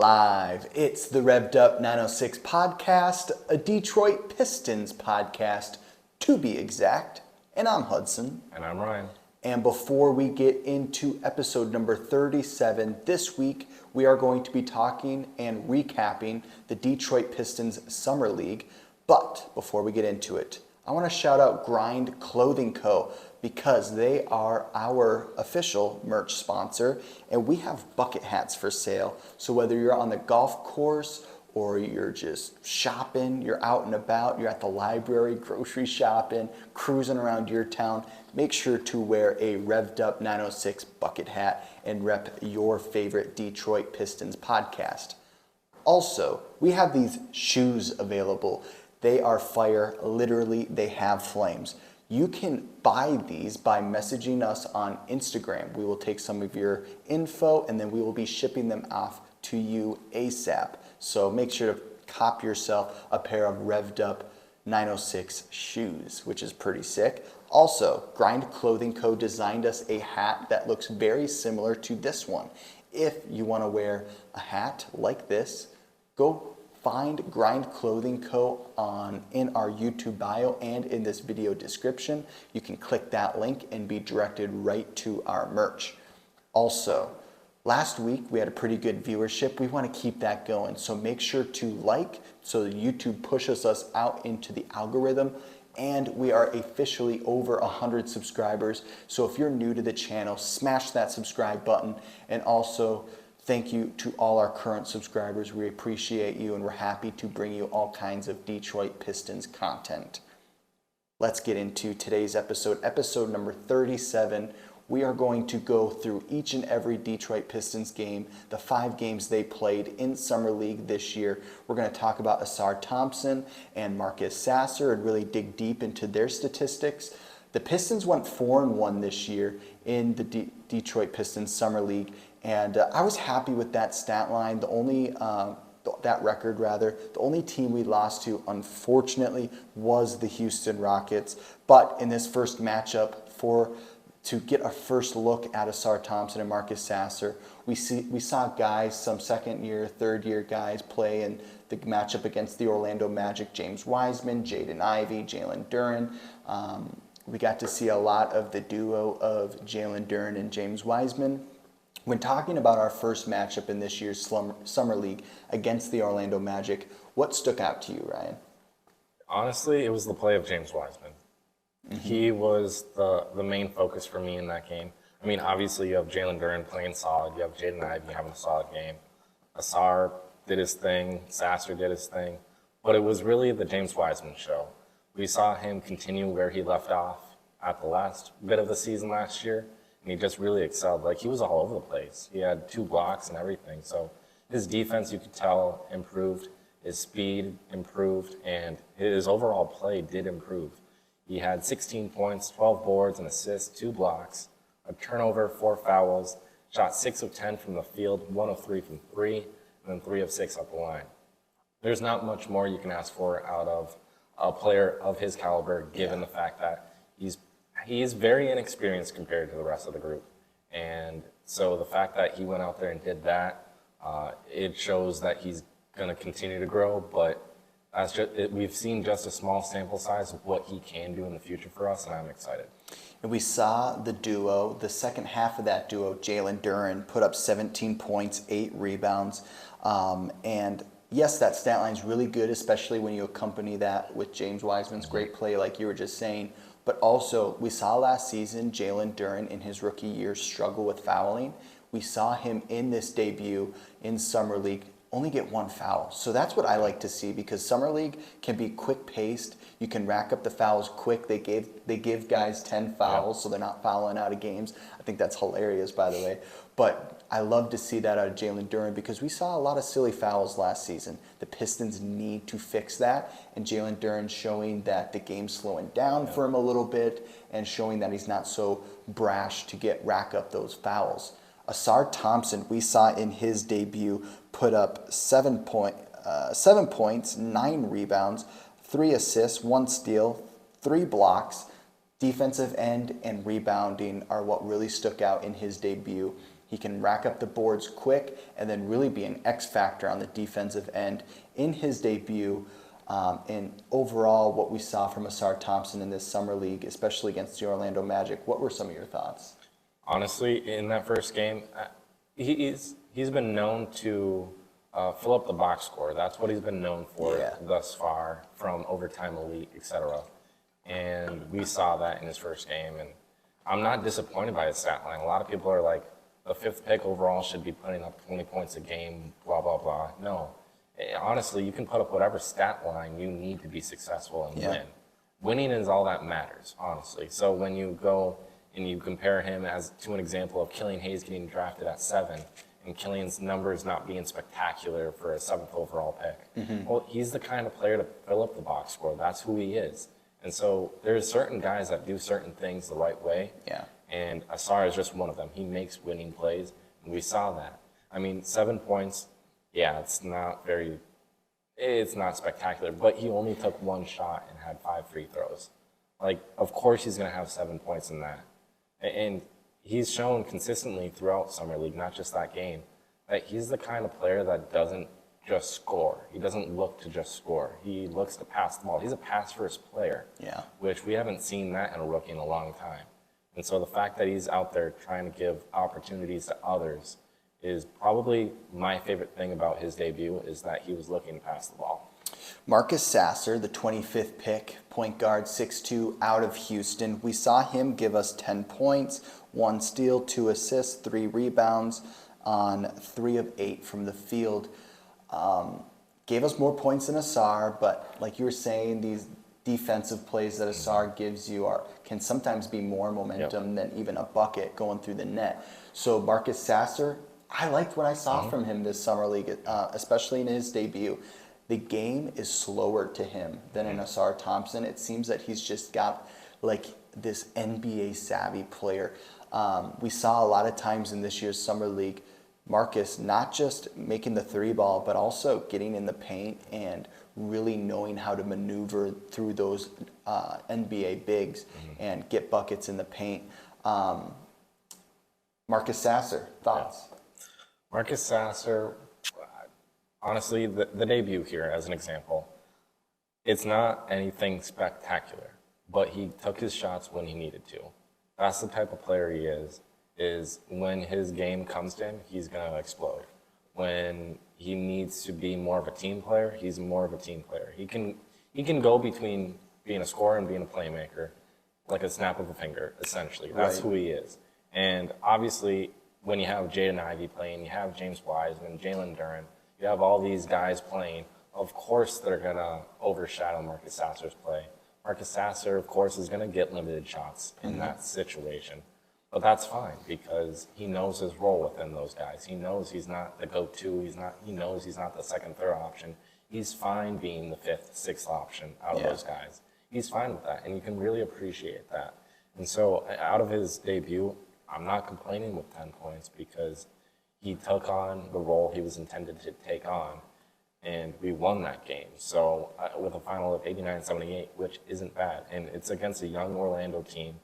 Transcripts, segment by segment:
live. It's the Revved Up 906 podcast, a Detroit Pistons podcast, to be exact. And I'm Hudson. And I'm Ryan. And before we get into episode number 37, this week we are going to be talking and recapping the Detroit Pistons Summer League. But before we get into it, I want to shout out Grind Clothing Co. because they are our official merch sponsor, and we have bucket hats for sale. So whether you're on the golf course or you're just shopping, you're out and about, you're at the library, grocery shopping, cruising around your town, make sure to wear a Revved Up 906 bucket hat and rep your favorite Detroit Pistons podcast. Also, we have these shoes available. They are fire, literally they have flames. You can buy these by messaging us on Instagram. We will take some of your info and then we will be shipping them off to you ASAP. So make sure to cop yourself a pair of Revved Up 906 shoes, which is pretty sick. Also, Grind Clothing Co. designed us a hat that looks very similar to this one. If you want to wear a hat like this, go find Grind Clothing Co. in our YouTube bio and in this video description. You can click that link and be directed right to our merch. Also, last week we had a pretty good viewership. We want to keep that going, so make sure to like so that YouTube pushes us out into the algorithm. And we are officially over 100 subscribers. So if you're new to the channel, smash that subscribe button. And also, thank you to all our current subscribers. We appreciate you and we're happy to bring you all kinds of Detroit Pistons content. Let's get into today's episode number 37. We are going to go through each and every Detroit Pistons game, the 5 games they played in Summer League this year. We're going to talk about Ausar Thompson and Marcus Sasser and really dig deep into their statistics. The Pistons went 4-1 this year in the Detroit Pistons Summer League, and I was happy with that stat line. That record rather. The only team we lost to, unfortunately, was the Houston Rockets. But in this first matchup, to get a first look at Ausar Thompson and Marcus Sasser, we saw guys, some second-year, third-year guys play in the matchup against the Orlando Magic. James Wiseman, Jaden Ivey, Jalen Duren. We got to see a lot of the duo of Jalen Duren and James Wiseman. When talking about our first matchup in this year's Summer League against the Orlando Magic, what stuck out to you, Ryan? Honestly, it was the play of James Wiseman. Mm-hmm. He was the main focus for me in that game. I mean, obviously you have Jalen Duren playing solid. You have Jaden Ivey having a solid game. Ausar did his thing. Sasser did his thing. But it was really the James Wiseman show. We saw him continue where he left off at the last bit of the season last year. And he just really excelled. Like, he was all over the place. He had 2 blocks and everything. So his defense, you could tell, improved. His speed improved. And his overall play did improve. He had 16 points, 12 boards, an assist, 2 blocks, a turnover, 4 fouls, shot 6 of 10 from the field, 1 of 3 from 3, and then 3 of 6 up the line. There's not much more you can ask for out of a player of his caliber, given the fact that he's very inexperienced compared to the rest of the group. And so the fact that he went out there and did that, it shows that he's going to continue to grow, but we've seen just a small sample size of what he can do in the future for us, and I'm excited. And we saw the duo, the second half of that duo, Jalen Duren, put up 17 points, 8 rebounds. And yes, that stat line is really good, especially when you accompany that with James Wiseman's great play, like you were just saying. But also, we saw last season Jalen Duren in his rookie year struggle with fouling. We saw him in this debut in Summer League only get 1 foul. So that's what I like to see, because Summer League can be quick paced. You can rack up the fouls quick. They give guys 10 fouls, so they're not fouling out of games. I think that's hilarious, by the way. But I love to see that out of Jalen Duren, because we saw a lot of silly fouls last season. The Pistons need to fix that, and Jalen Duren showing that the game's slowing down for him a little bit and showing that he's not so brash to rack up those fouls. Ausar Thompson, we saw in his debut, put up 7 points, 9 rebounds, 3 assists, 1 steal, 3 blocks. Defensive end and rebounding are what really stuck out in his debut. He can rack up the boards quick and then really be an X factor on the defensive end. In his debut, and overall what we saw from Asar Thompson in this summer league, especially against the Orlando Magic, what were some of your thoughts? Honestly, in that first game, he's been known to fill up the box score. That's what he's been known for thus far, from overtime elite, etc. And we saw that in his first game, and I'm not disappointed by his stat line. A lot of people are like, the 5th pick overall should be putting up 20 points a game, blah, blah, blah. No. Honestly, you can put up whatever stat line you need to be successful and win. Winning is all that matters, honestly. So when you go and you compare him as to an example of Killian Hayes getting drafted at 7, and Killian's numbers not being spectacular for a 7th overall pick, well, he's the kind of player to fill up the box score. That's who he is. And so there's certain guys that do certain things the right way. And Asar is just one of them. He makes winning plays, and we saw that. I mean, 7 points, it's not spectacular, but he only took 1 shot and had 5 free throws. Like, of course he's going to have 7 points in that. And he's shown consistently throughout Summer League, not just that game, that he's the kind of player that doesn't just score. He doesn't look to just score. He looks to pass the ball. He's a pass-first player, which we haven't seen that in a rookie in a long time. And so the fact that he's out there trying to give opportunities to others is probably my favorite thing about his debut, is that he was looking to pass the ball. Marcus Sasser, the 25th pick, point guard, 6'2", out of Houston. We saw him give us 10 points, 1 steal, 2 assists, 3 rebounds on 3 of 8 from the field. Gave us more points than Asar, but like you were saying, these defensive plays that Asar gives you can sometimes be more momentum than even a bucket going through the net. So Marcus Sasser, I liked what I saw from him this summer league, especially in his debut. The game is slower to him than in Asar Thompson. It seems that he's just got like this NBA savvy player. We saw a lot of times in this year's summer league, Marcus not just making the 3 ball, but also getting in the paint and really knowing how to maneuver through those NBA bigs and get buckets in the paint. Marcus Sasser, thoughts? Marcus Sasser, honestly, the debut here, as an example, it's not anything spectacular, but he took his shots when he needed to. That's the type of player he is when his game comes to him, he's going to explode. When he needs to be more of a team player, he's more of a team player. He can go between being a scorer and being a playmaker like a snap of a finger, essentially. That's who he is. And obviously, when you have Jaden Ivey playing, you have James Wiseman, Jalen Duren, you have all these guys playing, of course they're going to overshadow Marcus Sasser's play. Marcus Sasser, of course, is going to get limited shots in that situation. But that's fine, because he knows his role within those guys. He knows he's not the go-to. He knows he's not the second, third option. He's fine being the 5th, 6th option out of those guys. He's fine with that, and you can really appreciate that. And so out of his debut, I'm not complaining with 10 points, because he took on the role he was intended to take on, and we won that game. So with a final of 89-78, which isn't bad, and it's against a young Orlando team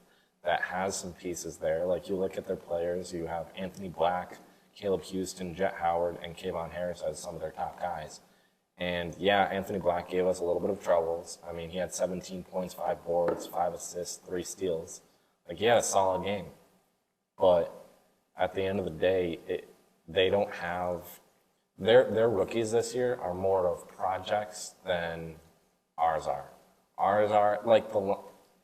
that has some pieces there. Like, you look at their players, you have Anthony Black, Caleb Houston, Jet Howard, and Kayvon Harris as some of their top guys. And yeah, Anthony Black gave us a little bit of troubles. I mean, he had 17 points, 5 boards, 5 assists, 3 steals. Like, he had a solid game. But at the end of the day, they don't have their rookies this year are more of projects than ours are. Ours are like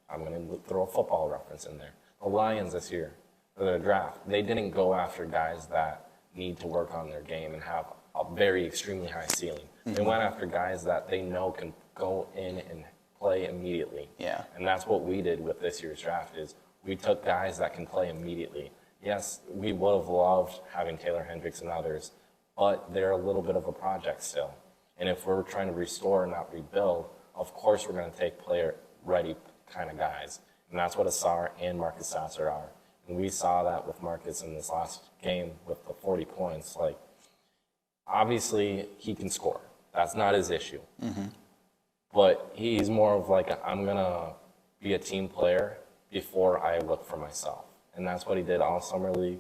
I'm going to throw a football reference in there. The Lions this year, for their draft, they didn't go after guys that need to work on their game and have a very extremely high ceiling. They went after guys that they know can go in and play immediately. And that's what we did with this year's draft, is we took guys that can play immediately. Yes, we would have loved having Taylor Hendricks and others, but they're a little bit of a project still. And if we're trying to restore and not rebuild, of course we're going to take player-ready kind of guys. And that's what Asar and Marcus Sasser are. And we saw that with Marcus in this last game with the 40 points. Like, obviously, he can score. That's not his issue. But he's more of like, I'm going to be a team player before I look for myself. And that's what he did all Summer League.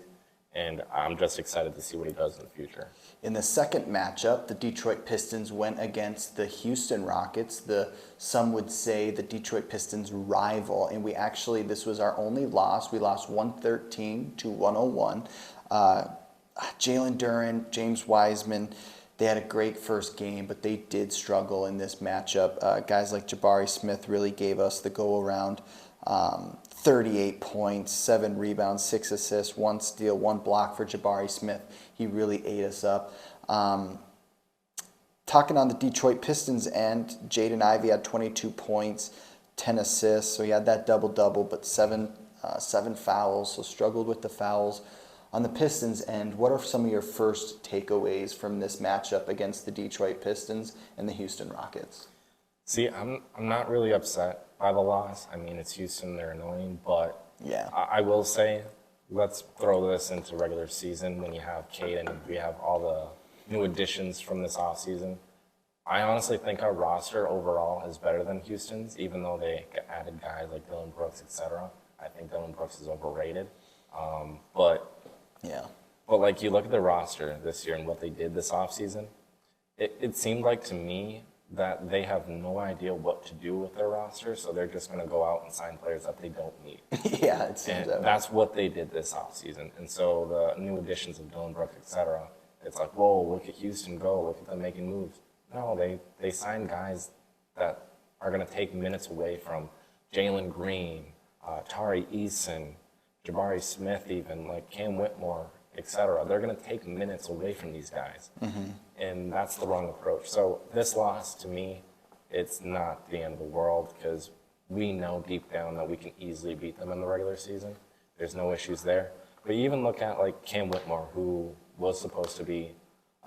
And I'm just excited to see what he does in the future. In the second matchup, the Detroit Pistons went against the Houston Rockets, some would say the Detroit Pistons rival, and this was our only loss. We lost 113 to 101. Jalen Duren, James Wiseman, they had a great first game, but they did struggle in this matchup. Guys like Jabari Smith really gave us the go-around. 38 points, 7 rebounds, 6 assists, 1 steal, 1 block for Jabari Smith. He really ate us up. Talking on the Detroit Pistons end, Jaden Ivey had 22 points, 10 assists, so he had that double-double, but seven fouls, so struggled with the fouls. On the Pistons end, what are some of your first takeaways from this matchup against the Detroit Pistons and the Houston Rockets? See, I'm not really upset by the loss. I mean, it's Houston, they're annoying, but yeah, I will say, let's throw this into regular season when you have Cade and we have all the new additions from this offseason. I honestly think our roster overall is better than Houston's, even though they added guys like Dillon Brooks, etc. I think Dillon Brooks is overrated. But like you look at the roster this year and what they did this offseason, it seemed like to me that they have no idea what to do with their roster, so they're just going to go out and sign players that they don't need. Yeah, it seems that way. That's what they did this offseason. And so the new additions of Dillon Brooks, etc., it's like, whoa, look at Houston go, look at them making moves. No, they signed guys that are going to take minutes away from Jalen Green, Tari Eason, Jabari Smith even, like Cam Whitmore, etc. They're going to take minutes away from these guys. Mm-hmm. And that's the wrong approach. So this loss, to me, it's not the end of the world because we know deep down that we can easily beat them in the regular season. There's no issues there. But you even look at like Cam Whitmore, who was supposed to be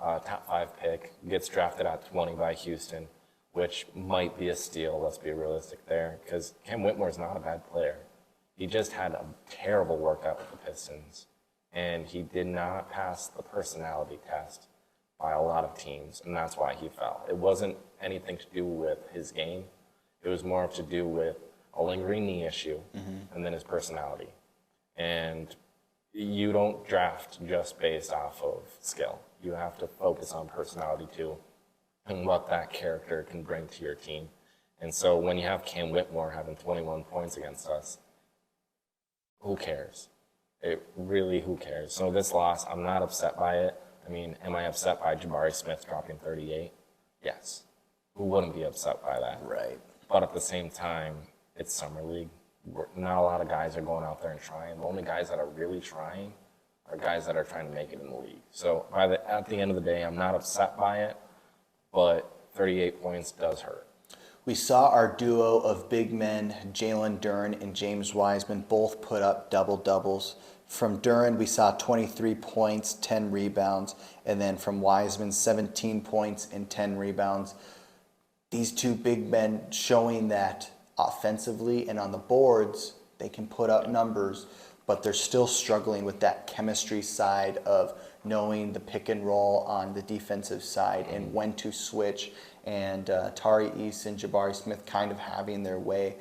a top 5 pick, gets drafted at 20 by Houston, which might be a steal, let's be realistic there, because Cam Whitmore is not a bad player. He just had a terrible workout with the Pistons, and he did not pass the personality test by a lot of teams, and that's why he fell. It wasn't anything to do with his game. It was more to do with a lingering knee issue and then his personality. And you don't draft just based off of skill. You have to focus on personality too and what that character can bring to your team. And so when you have Cam Whitmore having 21 points against us, who cares? Who cares? So this loss, I'm not upset by it. I mean, am I upset by Jabari Smith dropping 38? Yes. Who wouldn't be upset by that? Right. But at the same time, it's Summer League. Not a lot of guys are going out there and trying. The only guys that are really trying are guys that are trying to make it in the league. So at the end of the day, I'm not upset by it, but 38 points does hurt. We saw our duo of big men, Jalen Duren and James Wiseman, both put up double-doubles. From Duren, we saw 23 points, 10 rebounds, and then from Wiseman, 17 points and 10 rebounds. These two big men showing that offensively and on the boards, they can put up numbers, but they're still struggling with that chemistry side of knowing the pick and roll on the defensive side and when to switch, and Tari Eason, Jabari Smith kind of having their way.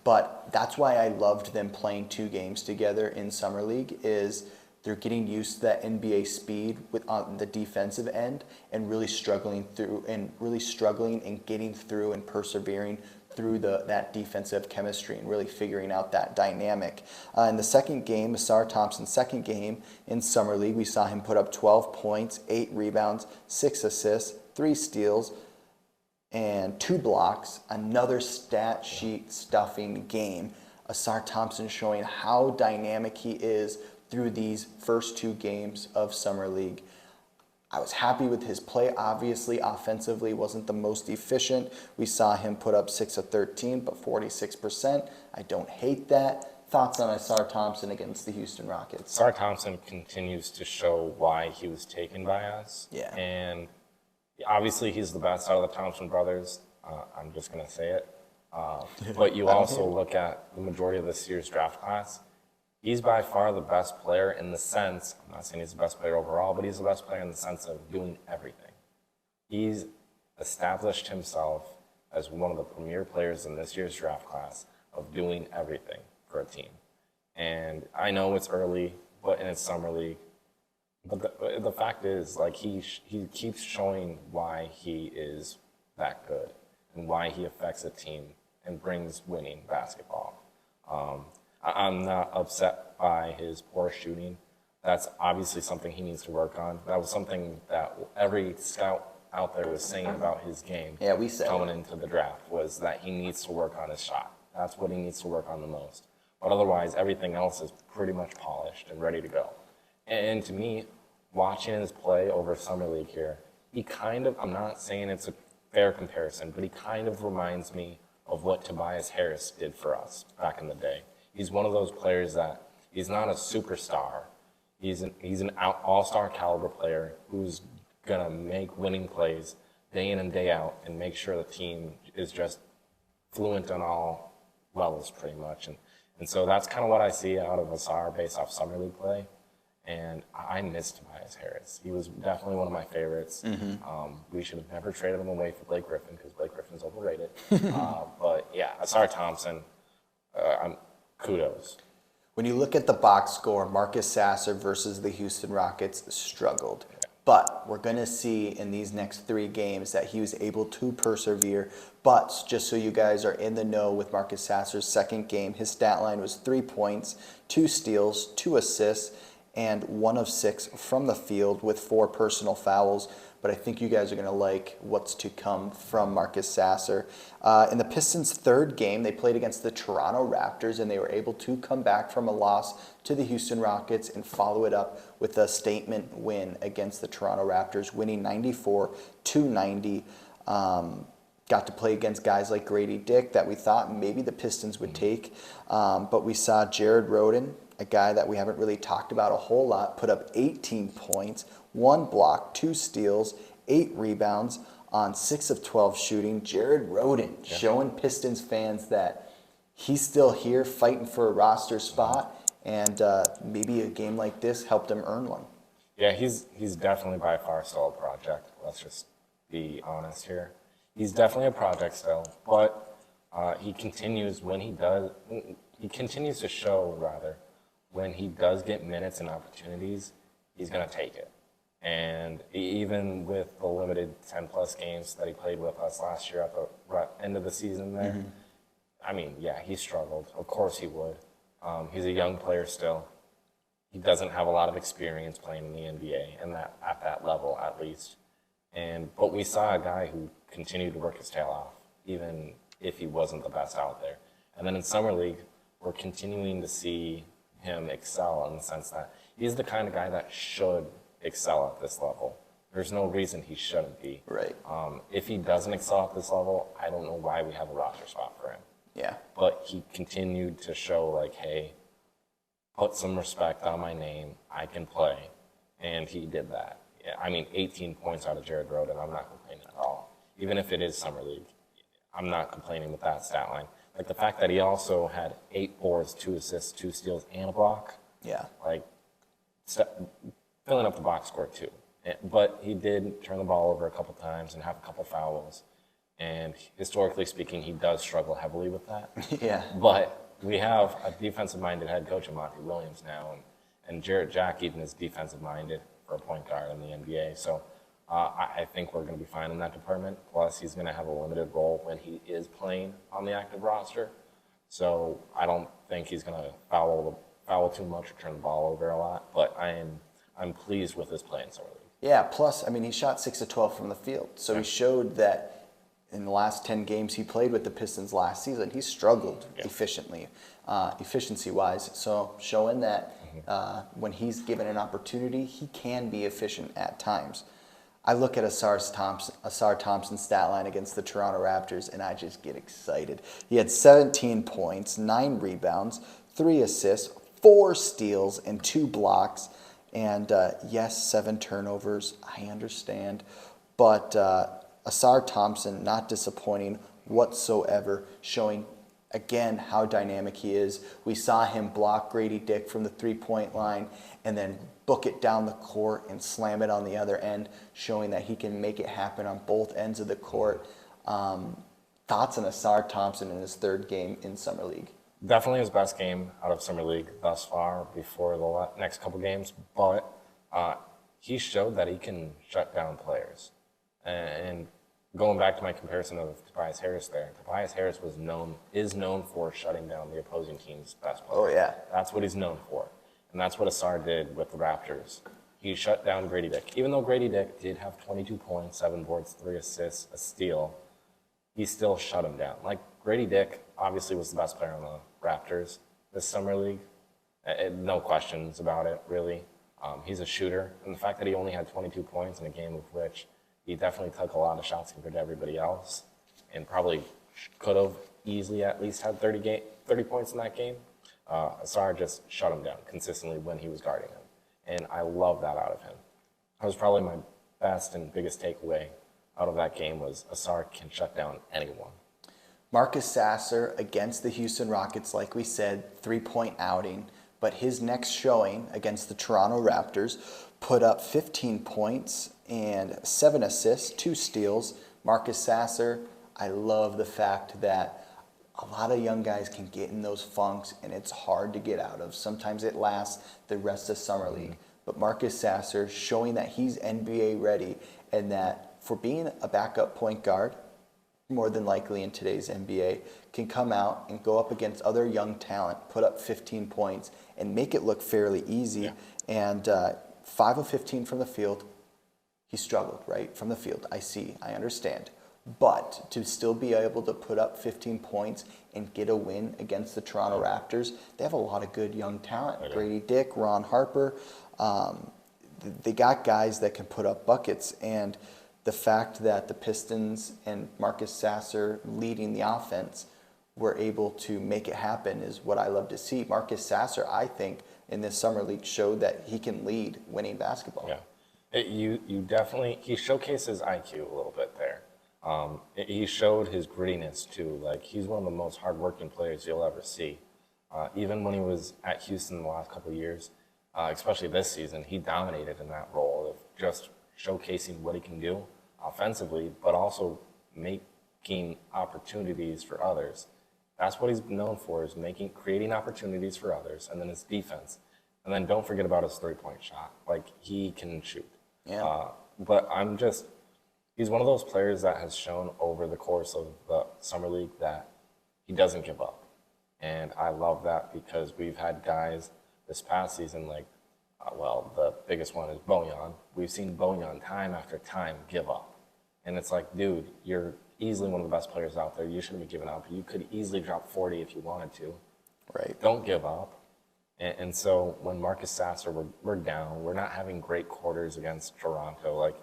But that's why I loved them playing 2 games together in Summer League, is they're getting used to that NBA speed on the defensive end and really struggling and getting through and persevering through that defensive chemistry and really figuring out that dynamic. In the second game, Asar Thompson's second game in Summer League, we saw him put up 12 points, 8 rebounds, 6 assists, 3 steals, and 2 blocks. Another stat sheet stuffing game. Asar Thompson showing how dynamic he is through these first 2 games of Summer League. I was happy with his play. Obviously, offensively wasn't the most efficient. We saw him put up 6 of 13, but 46%. I don't hate that. Thoughts on Asar Thompson against the Houston Rockets? Asar Thompson continues to show why he was taken by us. Yeah. And obviously, he's the best out of the Thompson brothers. I'm just going to say it. But you also look at the majority of this year's draft class. He's by far the best player in the sense, I'm not saying he's the best player overall, but he's the best player in the sense of doing everything. He's established himself as one of the premier players in this year's draft class of doing everything for a team. And I know it's early, but in his summer league. But the fact is, like, he keeps showing why he is that good and why he affects a team and brings winning basketball. I'm not upset by his poor shooting. That's obviously something he needs to work on. That was something that every scout out there was saying about his game. Yeah, we said coming into the draft was that he needs to work on his shot. That's what he needs to work on the most. But otherwise, everything else is pretty much polished and ready to go. And to me, watching his play over Summer League here, he kind of, I'm not saying it's a fair comparison, but he kind of reminds me of what Tobias Harris did for us back in the day. He's one of those players that he's not a superstar. He's an all-star caliber player who's going to make winning plays day in and day out and make sure the team is just fluent on all levels pretty much. And so that's kind of what I see out of Asar based off Summer League play. And I missed Tobias Harris. He was definitely one of my favorites. We should have never traded him away for Blake Griffin because Blake Griffin's overrated. But yeah, Asar Thompson, kudos. When you look at the box score, Marcus Sasser versus the Houston Rockets struggled. But we're going to see in these next 3 games that he was able to persevere. But just so you guys are in the know with Marcus Sasser's second game, his stat line was 3 points, 2 steals, 2 assists, and 1 of 6 from the field with 4 personal fouls. But I think you guys are going to like what's to come from Marcus Sasser. In the Pistons' third game, they played against the Toronto Raptors, and they were able to come back from a loss to the Houston Rockets and follow it up with a statement win against the Toronto Raptors, winning 94-90. Got to play against guys like Grady Dick that we thought maybe the Pistons would take. But we saw Jared Rhoden, a guy that we haven't really talked about a whole lot, put up 18 points, 1 block, 2 steals, 8 rebounds on 6 of 12 shooting. Jared Rhoden showing Pistons fans that he's still here fighting for a roster spot, and maybe a game like this helped him earn one. Yeah, he's definitely by far still a project. Let's just be honest here. He's definitely a project still, but he continues to show, rather, when he does get minutes and opportunities, he's going to take it. And even with the limited 10-plus games that he played with us last year at the end of the season there, I mean, yeah, he struggled. Of course he would. He's a young player still. He doesn't have a lot of experience playing in the NBA, and that at that level at least. But we saw a guy who continued to work his tail off, even if he wasn't the best out there. And then in Summer League, we're continuing to see him excel in the sense that he's the kind of guy that should excel at this level. There's no reason he shouldn't be. Right. If he doesn't excel at this level, I don't know why we have a roster spot for him. Yeah. But he continued to show, like, hey, put some respect on my name. I can play. And he did that. I mean, 18 points out of Jared Rhoden, I'm not complaining at all. Even if it is Summer League, I'm not complaining with that stat line. Like, the fact that he also had 8 boards, 2 assists, 2 steals, and a block. Yeah. Like, filling up the box score, too. But he did turn the ball over a couple times and have a couple fouls. And historically speaking, he does struggle heavily with that. Yeah. But we have a defensive-minded head coach in Monty Williams now, and Jarrett Jack even is defensive-minded for a point guard in the NBA. So I think we're going to be fine in that department. Plus, he's going to have a limited role when he is playing on the active roster. So I don't think he's going to foul too much or turn the ball over a lot. But I'm pleased with his play in Summer League. Yeah, plus, I mean, he shot 6 of 12 from the field. So he showed that in the last 10 games he played with the Pistons last season, he struggled efficiency-wise. So showing that when he's given an opportunity, he can be efficient at times. I look at Asar Thompson's stat line against the Toronto Raptors, and I just get excited. He had 17 points, 9 rebounds, 3 assists, 4 steals, and 2 blocks. And yes, 7 turnovers, I understand. But Asar Thompson, not disappointing whatsoever, showing again how dynamic he is. We saw him block Grady Dick from the 3-point line and then book it down the court and slam it on the other end, showing that he can make it happen on both ends of the court. Thoughts on Asar Thompson in his 3rd game in Summer League? Definitely his best game out of Summer League thus far before the next couple games, but he showed that he can shut down players. And going back to my comparison of Tobias Harris there, Tobias Harris is known for shutting down the opposing team's best player. Oh, yeah. That's what he's known for. And that's what Asar did with the Raptors. He shut down Grady Dick. Even though Grady Dick did have 22 points, 7 boards, 3 assists, a steal, he still shut him down. Like, Grady Dick obviously was the best player on the Raptors this Summer League. No questions about it, really. He's a shooter. And the fact that he only had 22 points in a game of which he definitely took a lot of shots compared to everybody else and probably could have easily at least had 30 points in that game. Asar just shut him down consistently when he was guarding him. And I love that out of him. That was probably my best and biggest takeaway out of that game was Asar can shut down anyone. Marcus Sasser against the Houston Rockets, like we said, 3-point outing. But his next showing against the Toronto Raptors put up 15 points and 7 assists, 2 steals. Marcus Sasser, I love the fact that a lot of young guys can get in those funks and it's hard to get out of. Sometimes it lasts the rest of Summer League. But Marcus Sasser showing that he's NBA ready and that for being a backup point guard, more than likely in today's NBA, can come out and go up against other young talent, put up 15 points, and make it look fairly easy. Yeah. And 5 of 15 from the field, he struggled, right? From the field, I understand. But to still be able to put up 15 points and get a win against the Toronto Raptors, they have a lot of good young talent. Okay. Grady Dick, Ron Harper, they got guys that can put up buckets. And the fact that the Pistons and Marcus Sasser leading the offense were able to make it happen is what I love to see. Marcus Sasser, I think, in this Summer League showed that he can lead winning basketball. Yeah, you definitely, he showcased his IQ a little bit there. He showed his grittiness too. Like, he's one of the most hardworking players you'll ever see. Even when he was at Houston the last couple of years, especially this season, he dominated in that role of just showcasing what he can do offensively, but also making opportunities for others. That's what he's known for, is creating opportunities for others, and then his defense. And then don't forget about his three-point shot. Like, he can shoot. Yeah. But he's one of those players that has shown over the course of the Summer League that he doesn't give up. And I love that because we've had guys this past season, like, the biggest one is Bojan. We've seen Bojan time after time give up. And it's like, dude, you're easily one of the best players out there. You shouldn't be giving up. You could easily drop 40 if you wanted to. Right. Don't give up. And so when Marcus Sasser, we're down. We're not having great quarters against Toronto. Like,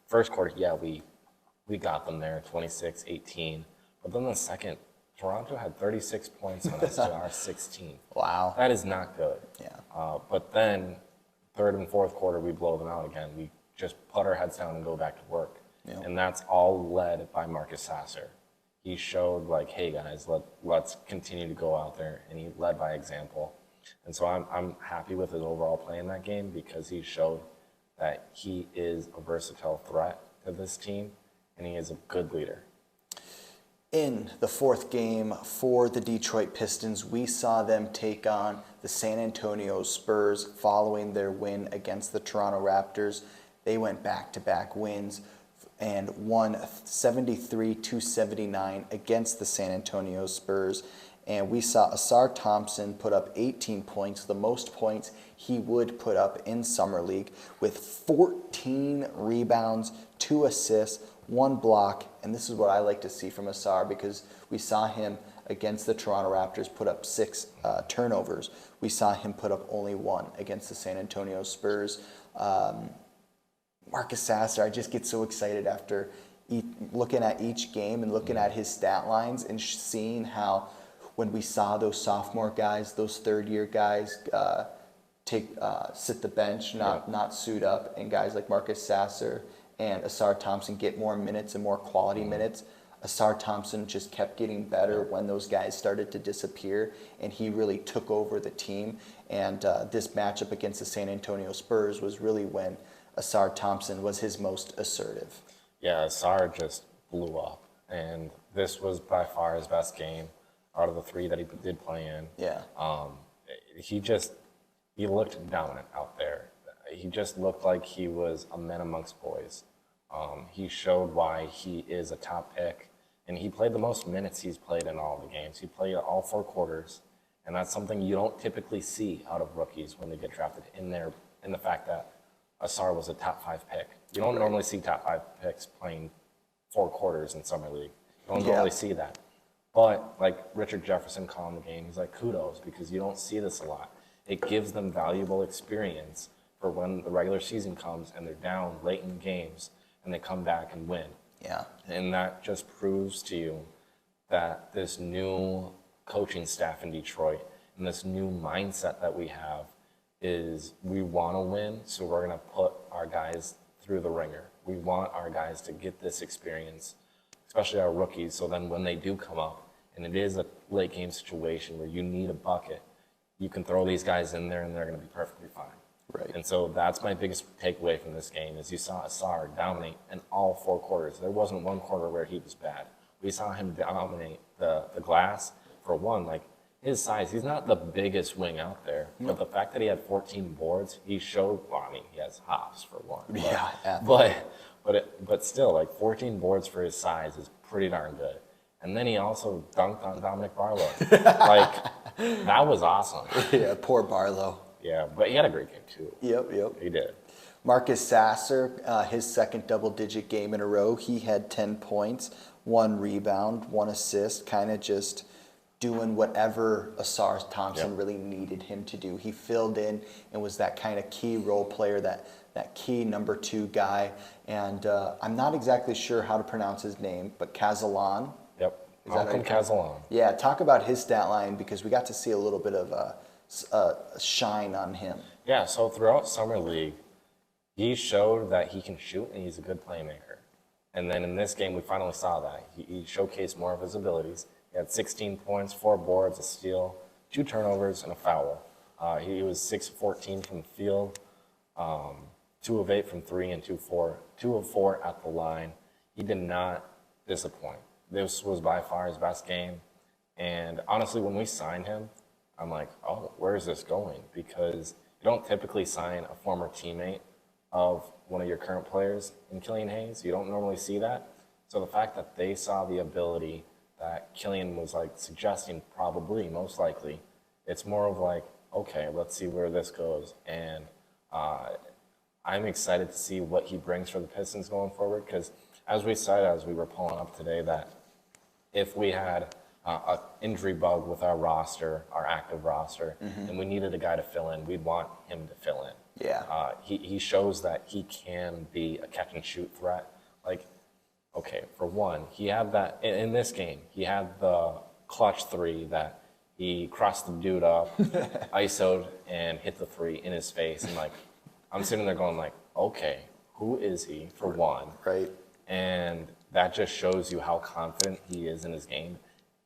first quarter, yeah, we got them there, 26-18. But then the second, Toronto had 36 points on us to our 16. Wow. That is not good. Yeah. But then third and fourth quarter, we blow them out again. We just put our heads down and go back to work. Yeah. And that's all led by Marcus Sasser. He showed, like, hey, guys, let's continue to go out there. And he led by example. And so I'm happy with his overall play in that game because he showed that he is a versatile threat to this team, and he is a good leader. In the fourth game for the Detroit Pistons, we saw them take on the San Antonio Spurs following their win against the Toronto Raptors. They went back-to-back wins and won 73-79 against the San Antonio Spurs. And we saw Asar Thompson put up 18 points, the most points he would put up in Summer League, with 14 rebounds, 2 assists, 1 block. And this is what I like to see from Asar because we saw him against the Toronto Raptors put up 6 turnovers. We saw him put up only 1 against the San Antonio Spurs. Marcus Sasser, I just get so excited after looking at each game and looking at his stat lines and seeing how when we saw those sophomore guys, those third-year guys sit the bench, not suit up, and guys like Marcus Sasser and Asar Thompson get more minutes and more quality minutes. Asar Thompson just kept getting better when those guys started to disappear, and he really took over the team. And this matchup against the San Antonio Spurs was really when Asar Thompson was his most assertive. Yeah, Asar just blew up, and this was by far his best game. out of the 3 that he did play in. Yeah. He looked dominant out there. He just looked like he was a man amongst boys. He showed why he is a top pick, and he played the most minutes he's played in all the games. He played all 4 quarters, and that's something you don't typically see out of rookies when they get drafted in the fact that Asar was a top 5 pick. You don't normally see top 5 picks playing 4 quarters in Summer League. You don't normally see that. But like Richard Jefferson calling the game, he's like, kudos, because you don't see this a lot. It gives them valuable experience for when the regular season comes and they're down late in games and they come back and win. Yeah. And that just proves to you that this new coaching staff in Detroit and this new mindset that we have is we want to win, so we're going to put our guys through the ringer. We want our guys to get this experience, especially our rookies, so then when they do come up and it is a late game situation where you need a bucket, you can throw these guys in there and they're going to be perfectly fine. Right. And so that's my biggest takeaway from this game is you saw Asar dominate in all 4 quarters. There wasn't one quarter where he was bad. We saw him dominate the glass. For one, like his size, he's not the biggest wing out there. But the fact that he had 14 boards, he showed, well, I mean, he has hops for one. But, Yeah. but still, like 14 boards for his size is pretty darn good. And then he also dunked on Dominic Barlow. Like, that was awesome. Yeah, poor Barlow. Yeah, but he had a great game too. Yep. He did. Marcus Sasser, his second double-digit game in a row. He had 10 points, 1 rebound, 1 assist, kind of just doing whatever Asar Thompson really needed him to do. He filled in and was that kind of key role player, that key number 2 guy. And I'm not exactly sure how to pronounce his name, but Cazalan. Yep. Is that Malcolm Cazalan. Yeah, talk about his stat line because we got to see a little bit of a shine on him. Yeah, so throughout Summer League, he showed that he can shoot and he's a good playmaker. And then in this game, we finally saw that. He showcased more of his abilities. He had 16 points, 4 boards, a steal, 2 turnovers, and a foul. He was 6 of 14 from the field, 2 of 8 from 3, and 2 of 4 at the line. He did not disappoint. This was by far his best game. And honestly, when we signed him, I'm like, oh, where is this going? Because you don't typically sign a former teammate of one of your current players in Killian Hayes. You don't normally see that. So the fact that they saw the ability that Killian was like suggesting, probably, most likely, it's more of like, okay, let's see where this goes. And I'm excited to see what he brings for the Pistons going forward. Because as we said, as we were pulling up today, that if we had an injury bug with our roster, our active roster, and we needed a guy to fill in, we'd want him to fill in. Yeah. He shows that he can be a catch and shoot threat. Like, okay, for one, he had that in this game. He had the clutch 3 that he crossed the dude up, ISO'd, and hit the 3 in his face. And like, I'm sitting there going like, okay, who is he? For one, Right. and that just shows you how confident he is in his game.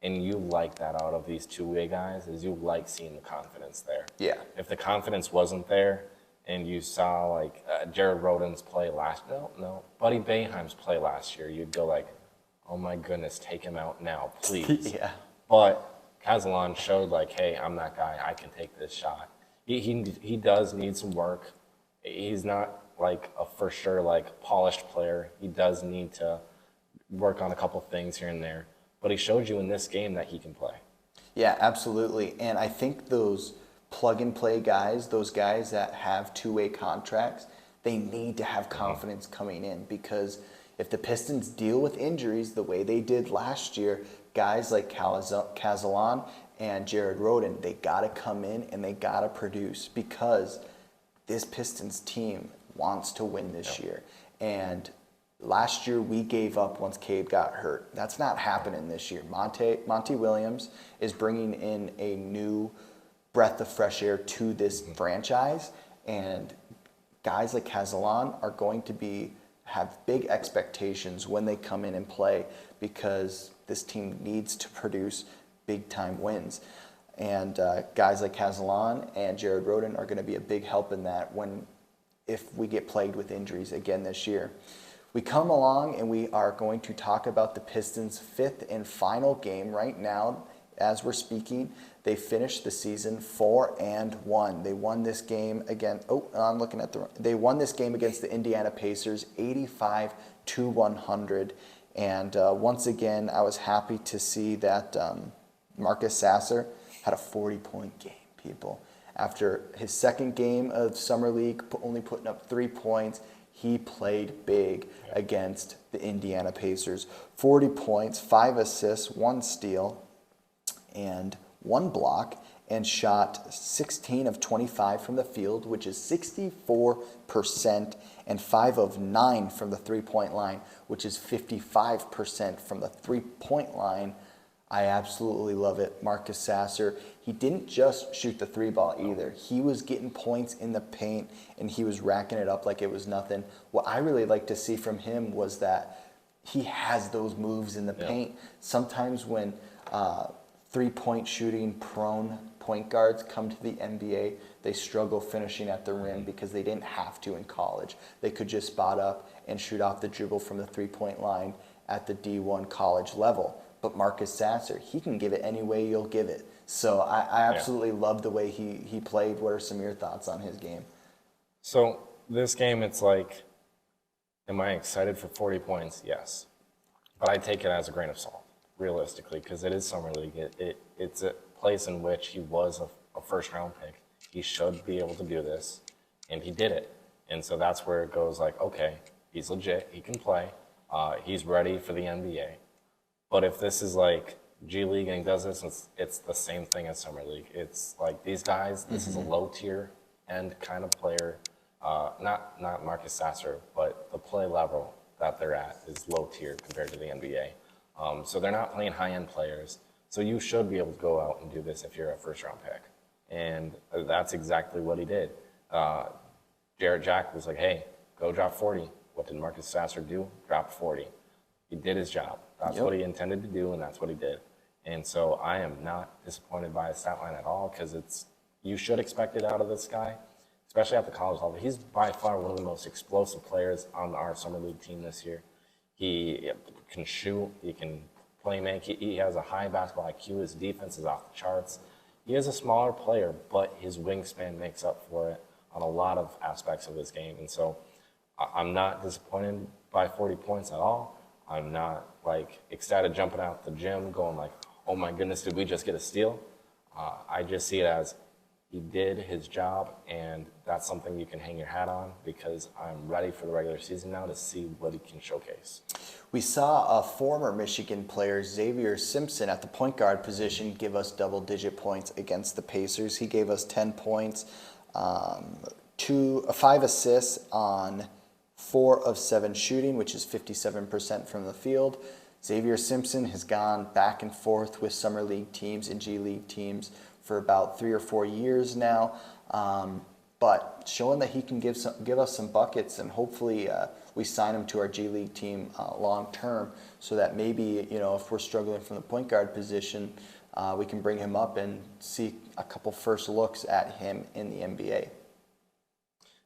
And you like that out of these two-way guys, is you like seeing the confidence there. Yeah. If the confidence wasn't there, and you saw like Jared Rhoden's play Buddy Boeheim's play last year, you'd go like, oh my goodness, take him out now, please. Yeah. But Cazalan showed like, hey, I'm that guy, I can take this shot. He does need some work. He's not like a for sure like polished player. He does need to work on a couple things here and there. But he showed you in this game that he can play. Yeah, absolutely. And I think those plug-and-play guys, those guys that have two-way contracts, they need to have confidence coming in, because if the Pistons deal with injuries the way they did last year, guys like Cazalan and Jared Rhoden, they got to come in and they got to produce, because this Pistons team wants to win this year. And last year we gave up once Cade got hurt. That's not happening this year. Monty Williams is bringing in a new breath of fresh air to this franchise, and guys like Cazalan are going to have big expectations when they come in and play, because this team needs to produce big time wins. And guys like Cazalan and Jared Rhoden are going to be a big help in that if we get plagued with injuries again this year. We come along and we are going to talk about the Pistons' fifth and final game right now. as we're speaking, they finished the season 4-1. They won this game again. Oh, I'm looking at they won this game against the Indiana Pacers, 85-100. And once again, I was happy to see that Marcus Sasser had a 40-point game, people. After his second game of Summer League, only putting up 3 points, he played big against the Indiana Pacers. 40 points, 5 assists, 1 steal, and 1 block, and shot 16 of 25 from the field, which is 64%, and 5 of 9 from the three-point line, which is 55% from the three-point line. I absolutely love it. Marcus Sasser, he didn't just shoot the 3-ball either. He was getting points in the paint, and he was racking it up like it was nothing. What I really liked to see from him was that he has those moves in the paint. Sometimes when three-point shooting prone point guards come to the NBA, they struggle finishing at the rim because they didn't have to in college. They could just spot up and shoot off the dribble from the three-point line at the D1 college level. But Marcus Sasser, he can give it any way you'll give it. So I absolutely love the way he played. What are some of your thoughts on his game? So this game, it's like, am I excited for 40 points? Yes. But I take it as a grain of salt, realistically, because it is Summer League. It's a place in which he was a first-round pick. He should be able to do this, and he did it. And so that's where it goes like, okay, he's legit. He can play. He's ready for the NBA. But if this is like G League and he does this, it's the same thing as Summer League. It's like these guys, this is a low tier end kind of player. Not Marcus Sasser, but the play level that they're at is low tier compared to the NBA. So they're not playing high end players. So you should be able to go out and do this if you're a first round pick. And that's exactly what he did. Jarrett Jack was like, hey, go drop 40. What did Marcus Sasser do? Drop 40. He did his job. That's what he intended to do, and that's what he did. And so I am not disappointed by his stat line at all, because you should expect it out of this guy, especially at the college level. He's by far one of the most explosive players on our Summer League team this year. He can shoot, he can play make, he has a high basketball IQ, his defense is off the charts. He is a smaller player, but his wingspan makes up for it on a lot of aspects of his game. And so I'm not disappointed by 40 points at all. I'm not like ecstatic jumping out the gym going like, oh my goodness, did we just get a steal? I just see it as he did his job, and that's something you can hang your hat on, because I'm ready for the regular season now to see what he can showcase. We saw a former Michigan player, Xavier Simpson, at the point guard position give us double-digit points against the Pacers. He gave us 10 points, 5 assists on 4 of 7 shooting, which is 57% from the field. Xavier Simpson has gone back and forth with Summer League teams and G League teams for about 3 or 4 years now, but showing that he can give us some buckets, and hopefully we sign him to our G League team long term, so that maybe, if we're struggling from the point guard position, we can bring him up and see a couple first looks at him in the NBA.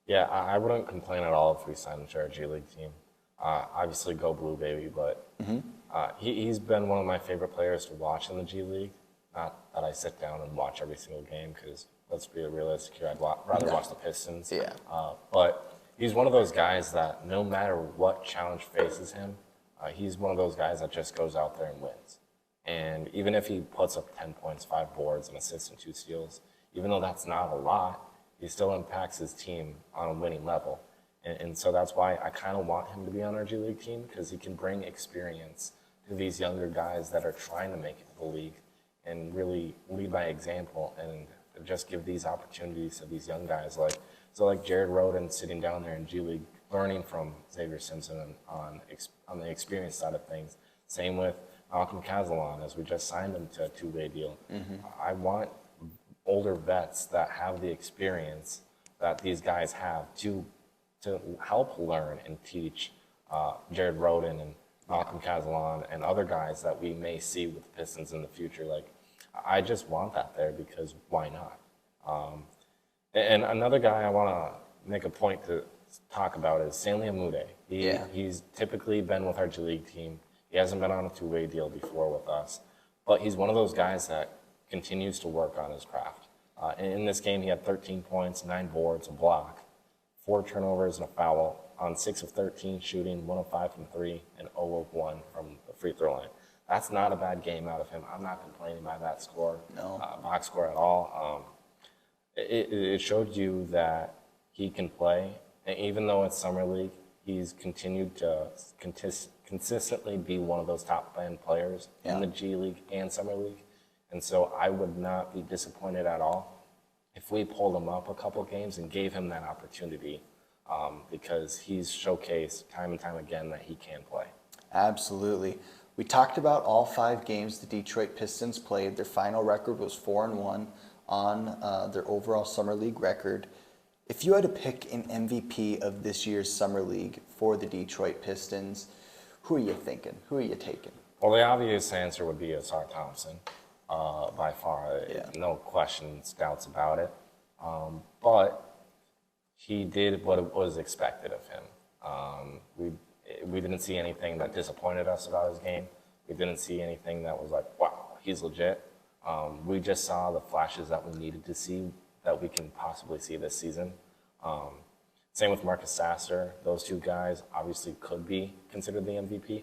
Yeah, I wouldn't complain at all if we signed him to our G League team. Obviously, go blue, baby, but he's been one of my favorite players to watch in the G League. Not that I sit down and watch every single game, because let's be realistic here, I'd rather watch the Pistons. Yeah. But he's one of those guys that no matter what challenge faces him, he's one of those guys that just goes out there and wins. And even if he puts up 10 points, 5 boards, an assist, and 2 steals, even though that's not a lot, he still impacts his team on a winning level. And so that's why I kind of want him to be on our G League team, because he can bring experience to these younger guys that are trying to make it to the league, and really lead by example and just give these opportunities to these young guys. Like Jared Roden sitting down there in G League, learning from Xavier Simpson on the experience side of things. Same with Malcolm Casalon, as we just signed him to a 2-way deal. I want older vets that have the experience that these guys have to help learn and teach Jared Roden and Malcolm Casalon and other guys that we may see with the Pistons in the future. Like, I just want that there, because why not? And another guy I want to make a point to talk about is Stanley Amude. He's typically been with our G League team. He hasn't been on a 2-way deal before with us, but he's one of those guys that continues to work on his craft. In this game, he had 13 points, 9 boards, a block, 4 turnovers, and a foul on 6 of 13 shooting, 1 of 5 from 3, and 0 of 1 from the free throw line. That's not a bad game out of him. I'm not complaining by that score, box score at all. It showed you that he can play. And even though it's Summer League, he's continued to consistently be one of those top 10 players in the G League and Summer League. And so I would not be disappointed at all if we pulled him up a couple games and gave him that opportunity, because he's showcased time and time again that he can play. Absolutely. We talked about all 5 games the Detroit Pistons played. Their final record was 4-1 on their overall Summer League record. If you had to pick an MVP of this year's Summer League for the Detroit Pistons, who are you thinking? Who are you taking? Well, the obvious answer would be Asar Thompson, by far. No questions, doubts about it. But he did what was expected of him. We didn't see anything that disappointed us about his game. We didn't see anything that was like, wow, he's legit. We just saw the flashes that we needed to see that we can possibly see this season. Same with Marcus Sasser. Those 2 guys obviously could be considered the MVP,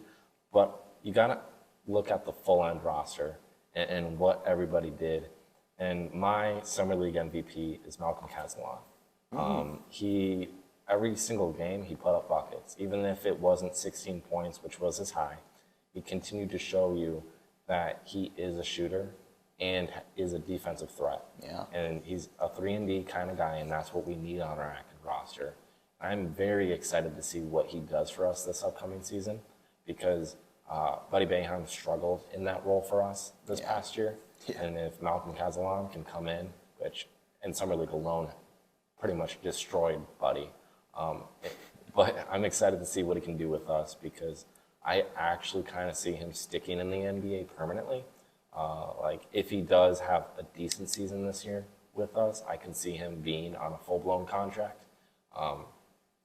but you gotta look at the full end roster and what everybody did. And my Summer League MVP is Malcolm Castellan. Every single game he put up buckets, even if it wasn't 16 points, which was his high. He continued to show you that he is a shooter and is a defensive threat. And he's a 3-and-D kind of guy, and that's what we need on our active roster. I'm very excited to see what he does for us this upcoming season, because Buddy Boeheim struggled in that role for us this past year. And if Malcolm Castellan can come in, which in Summer League alone pretty much destroyed Buddy, but I'm excited to see what he can do with us, because I actually kind of see him sticking in the NBA permanently. Like, if he does have a decent season this year with us, I can see him being on a full-blown contract.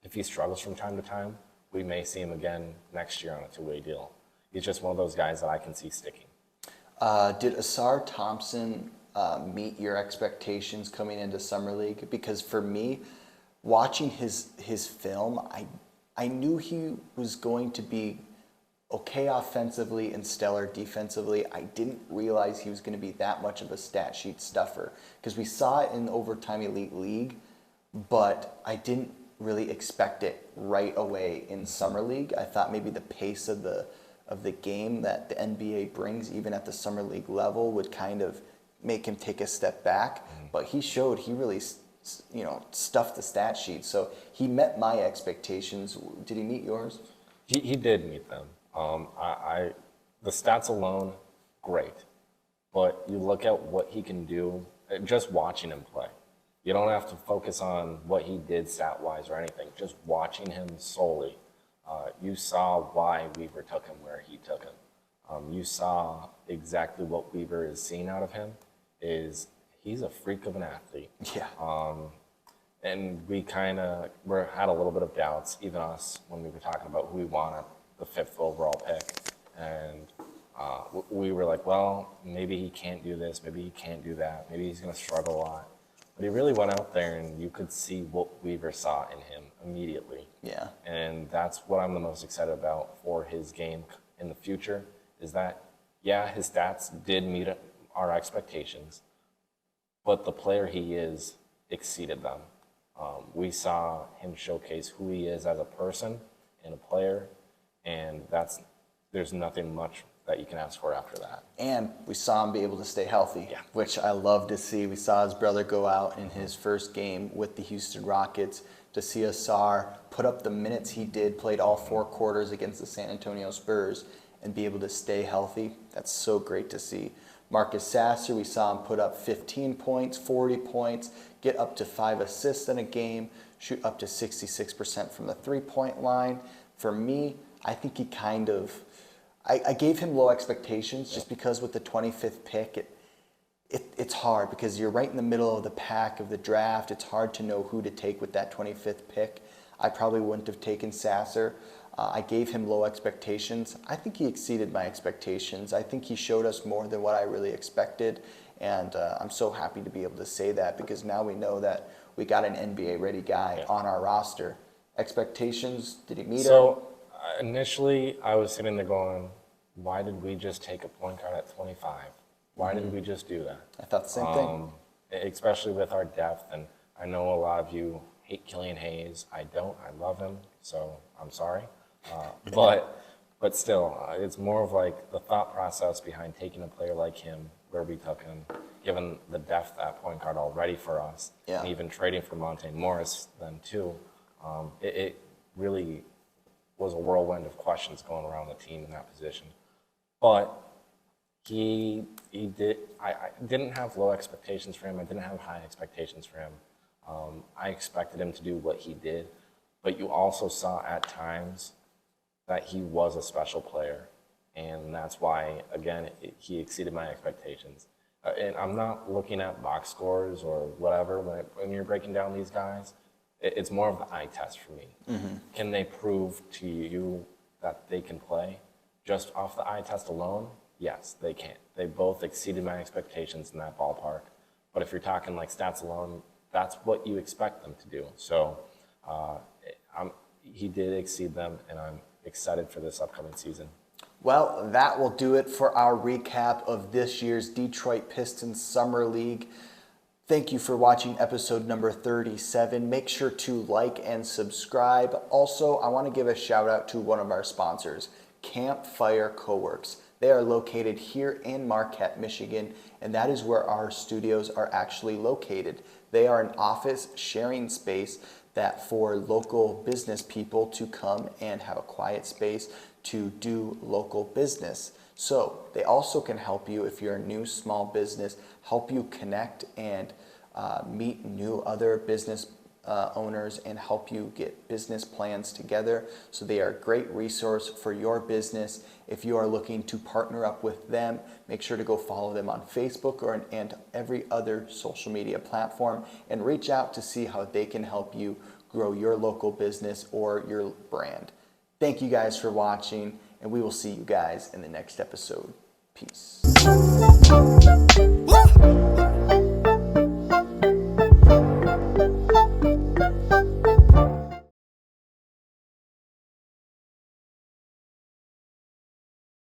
If he struggles from time to time, we may see him again next year on a 2-way deal. He's just one of those guys that I can see sticking. Did Asar Thompson meet your expectations coming into Summer League? Because for me, watching his film, I knew he was going to be okay offensively and stellar defensively. I didn't realize he was going to be that much of a stat sheet stuffer, because we saw it in the Overtime Elite League, but I didn't really expect it right away in Summer League. I thought maybe the pace of the game that the NBA brings, even at the Summer League level, would kind of make him take a step back. But he showed he really, stuffed the stat sheet. So he met my expectations. Did he meet yours? He did meet them. The stats alone, great. But you look at what he can do, just watching him play. You don't have to focus on what he did stat-wise or anything. Just watching him solely, you saw why Weaver took him where he took him. You saw exactly what Weaver is seeing out of him. He's a freak of an athlete. And we kind of had a little bit of doubts, even us, when we were talking about who we wanted the 5th overall pick. And we were like, well, maybe he can't do this, maybe he can't do that, maybe he's going to struggle a lot. But he really went out there, and you could see what Weaver saw in him immediately. And that's what I'm the most excited about for his game in the future, is that, his stats did meet our expectations, but the player he is exceeded them. We saw him showcase who he is as a person and a player, and there's nothing much that you can ask for after that. And we saw him be able to stay healthy, which I love to see. We saw his brother go out in his first game with the Houston Rockets. To see Asar put up the minutes he did, played all 4 quarters against the San Antonio Spurs, and be able to stay healthy, that's so great to see. Marcus Sasser, we saw him put up 15 points, 40 points, get up to 5 assists in a game, shoot up to 66% from the 3-point line. For me, I think he kind of, I gave him low expectations just because with the 25th pick, it's hard because you're right in the middle of the pack of the draft. It's hard to know who to take with that 25th pick. I probably wouldn't have taken Sasser. I gave him low expectations. I think he exceeded my expectations. I think he showed us more than what I really expected. And I'm so happy to be able to say that, because now we know that we got an NBA-ready guy on our roster. Expectations, did he meet them? So initially, I was sitting there going, why did we just take a point guard at 25? Why did we just do that? I thought the same thing. Especially with our depth, and I know a lot of you hate Killian Hayes. I don't. I love him, so I'm sorry. But still, it's more of like the thought process behind taking a player like him, where we took him, given the depth at point guard already for us, and even trading for Monte Morris then too. It really was a whirlwind of questions going around the team in that position. But he did. I didn't have low expectations for him. I didn't have high expectations for him. I expected him to do what he did, but you also saw at times that he was a special player, and that's why, again, he exceeded my expectations. And I'm not looking at box scores or whatever when you're breaking down these guys. It's more of the eye test for me. Can they prove to you that they can play? Just off the eye test alone, yes, they can. They both exceeded my expectations in that ballpark. But if you're talking like stats alone, that's what you expect them to do. So he did exceed them, and I'm excited for this upcoming season. Well, that will do it for our recap of this year's Detroit Pistons Summer League. Thank you for watching episode number 37. Make sure to like and subscribe. Also, I want to give a shout out to one of our sponsors, Campfire Coworks. They are located here in Marquette, Michigan, and that is where our studios are actually located. They are an office sharing space that for local business people to come and have a quiet space to do local business. So they also can help you if you're a new small business, help you connect and meet new other business owners and help you get business plans together. So they are a great resource for your business. If you are looking to partner up with them, make sure to go follow them on Facebook and every other social media platform, and reach out to see how they can help you grow your local business or your brand. Thank you guys for watching, and we will see you guys in the next episode. Peace.